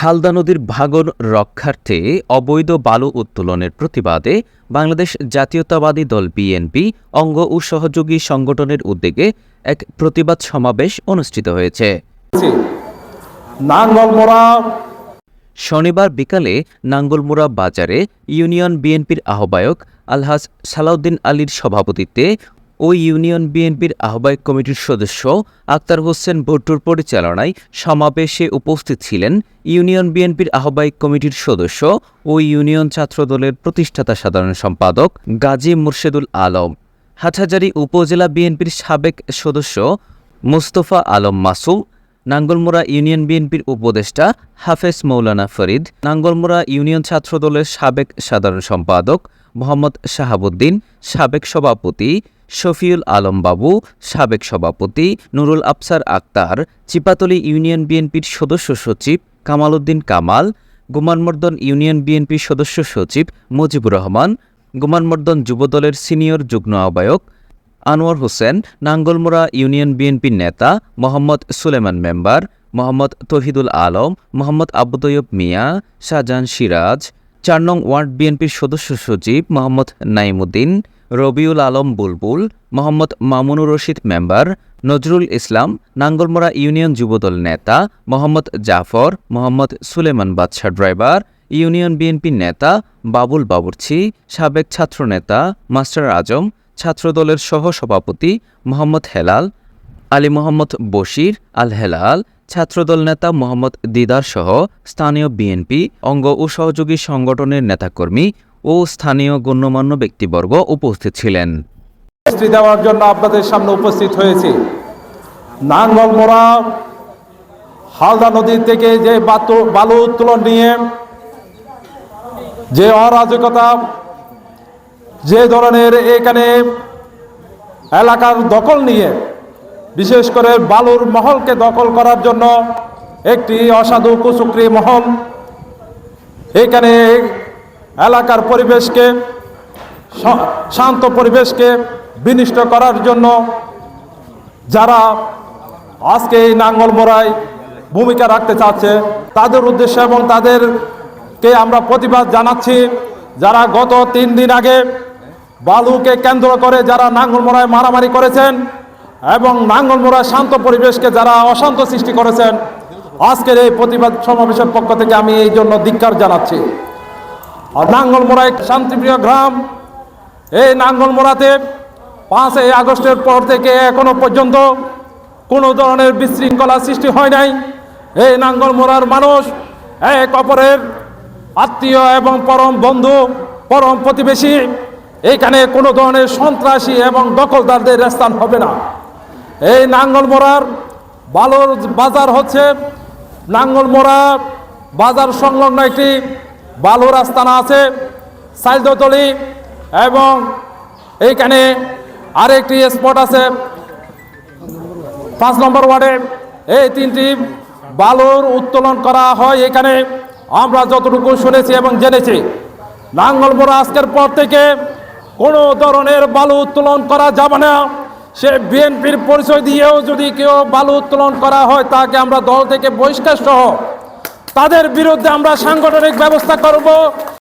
হালদা নদীর ভাঙন রক্ষার্থে অবৈধ বালু উত্তোলনের প্রতিবাদে বাংলাদেশ জাতীয়তাবাদী দল বিএনপি অঙ্গ ও সহযোগী সংগঠনের উদ্যোগে এক প্রতিবাদ সমাবেশ অনুষ্ঠিত হয়েছে। শনিবার বিকালে নাঙ্গলমুড়া বাজারে ইউনিয়ন বিএনপির আহ্বায়ক আলহাজ সালাউদ্দিন আলীর সভাপতিত্বে ও ইউনিয়ন বিএনপির আহ্বায়ক কমিটির সদস্য আক্তার হোসেন ভুট্টোর পরিচালনায় সমাবেশে উপস্থিত ছিলেন ইউনিয়ন বিএনপির আহ্বায়ক কমিটির সদস্য ও ইউনিয়ন ছাত্রদলের প্রতিষ্ঠাতা সাধারণ সম্পাদক গাজী মুর্শেদুল আলম, হাটহাজারী উপজেলা বিএনপির সাবেক সদস্য মুস্তফা আলম মাসুম, নাঙ্গলমুড়া ইউনিয়ন বিএনপির উপদেষ্টা হাফেজ মৌলানা ফরিদ, নাঙ্গলমুড়া ইউনিয়ন ছাত্রদলের সাবেক সাধারণ সম্পাদক মোহাম্মদ শাহাবুদ্দিন, সাবেক সভাপতি শফিউল আলম বাবু, সাবেক সভাপতি নুরুল আফসার আক্তার, চিপাতলী ইউনিয়ন বিএনপির সদস্য সচিব কামাল উদ্দিন কামাল, গুমানমর্দন ইউনিয়ন বিএনপির সদস্য সচিব মুজিবুর রহমান, গুমানমর্দন যুবদলের সিনিয়র যুগ্ম আহ্বায়ক আনোয়ার হোসেন, নাঙ্গলমুড়া ইউনিয়ন বিএনপির নেতা মোহাম্মদ সুলেমান মেম্বার, মোহাম্মদ তৌহিদুল আলম, মোহাম্মদ আবু তৈয়ব মিয়া, শাহজাহান সিরাজ, ৪ নং ওয়ার্ড বিএনপির সদস্য সচিব মোহাম্মদ নাইমুদ্দিন, রবিউল আলম বুলবুল, মোহাম্মদ মামুনুর রশিদ মেম্বার, নজরুল ইসলাম, নাঙ্গলমুড়া ইউনিয়ন যুবদল নেতা মোহাম্মদ জাফর, মোহাম্মদ সুলেমান বাদশা ড্রাইভার, ইউনিয়ন বিএনপির নেতা বাবুল বাবুর্চি, সাবেক ছাত্রনেতা মাস্টার আজম, ছাত্রদলের সহ-সভাপতি মোহাম্মদ হেলাল, আলী মোহাম্মদ বশির আল হেলাল, ছাত্রদল নেতা মোহাম্মদ দিদার সহ স্থানীয় বিএনপি অঙ্গ ও সহযোগী সংগঠনের নেতাকর্মী ও স্থানীয় গণ্যমান্য ব্যক্তিবর্গ উপস্থিত ছিলেন। দেওয়ার জন্য আপনাদের সামনে উপস্থিত হয়েছি। নাঙ্গলমুড়া হালদা নদী থেকে যে বালু উত্তোলন নিয়ে যে অরাজকতা, যে ধরনের এখানে এলাকার দখল নিয়ে, বিশেষ করে বালুর মহলকে দখল করার জন্য একটি অসাধু কুচক্রী মহল এখানে এলাকার পরিবেশকে, শান্ত পরিবেশকে বিনষ্ট করার জন্য যারা আজকে এই নাঙ্গলমুড়ায় ভূমিকা রাখতে চাচ্ছে তাদের উদ্দেশ্যে এবং তাদেরকে আমরা প্রতিবাদ জানাচ্ছি। যারা গত 3 দিন আগে বালুকে কেন্দ্র করে যারা নাঙ্গলমুড়ায় মারামারি করেছেন এবং নাঙ্গলমুড়ায় শান্ত পরিবেশকে যারা অশান্ত সৃষ্টি করেছেন, আজকের এই প্রতিবাদ সমাবেশের পক্ষ থেকে আমি এই জন্য ধিক্কার জানাচ্ছি। আর নাঙ্গলমুড়া এক শান্তিপ্রিয় গ্রাম। এই নাঙ্গলমুড়াতে 5ই আগস্টের পর থেকে এখনো পর্যন্ত কোনো ধরনের বিশৃঙ্খলা সৃষ্টি হয় নাই। এই নাঙ্গলমুড়ার মানুষ এক অপরের আত্মীয় এবং পরম বন্ধু, পরম প্রতিবেশী। এখানে কোনো ধরনের সন্ত্রাসী এবং দখলদারদের স্থান হবে না। এই নাঙ্গলমুড়ার বালুর বাজার হচ্ছে নাঙ্গলমুড়া বাজার সংলগ্ন একটি বালুর আস্তানা আছে সাইলদতলি, এবং এইখানে আরেকটি স্পট আছে 5 নম্বর ওয়ার্ডে। এই 3টি বালুর উত্তোলন করা হয় এখানে, আমরা যতটুকু শুনেছি এবং জেনেছি। নাঙ্গলমুড়া আজকের পর থেকে কোনো ধরনের বালু উত্তোলন করা যাবে না। সে বিএনপির পরিচয় দিয়েও যদি কেউ বালু উত্তোলন করা হয় তাকে আমরা দল থেকে বহিষ্কার সহ তাদের বিরুদ্ধে আমরা সাংগঠনিক ব্যবস্থা করব।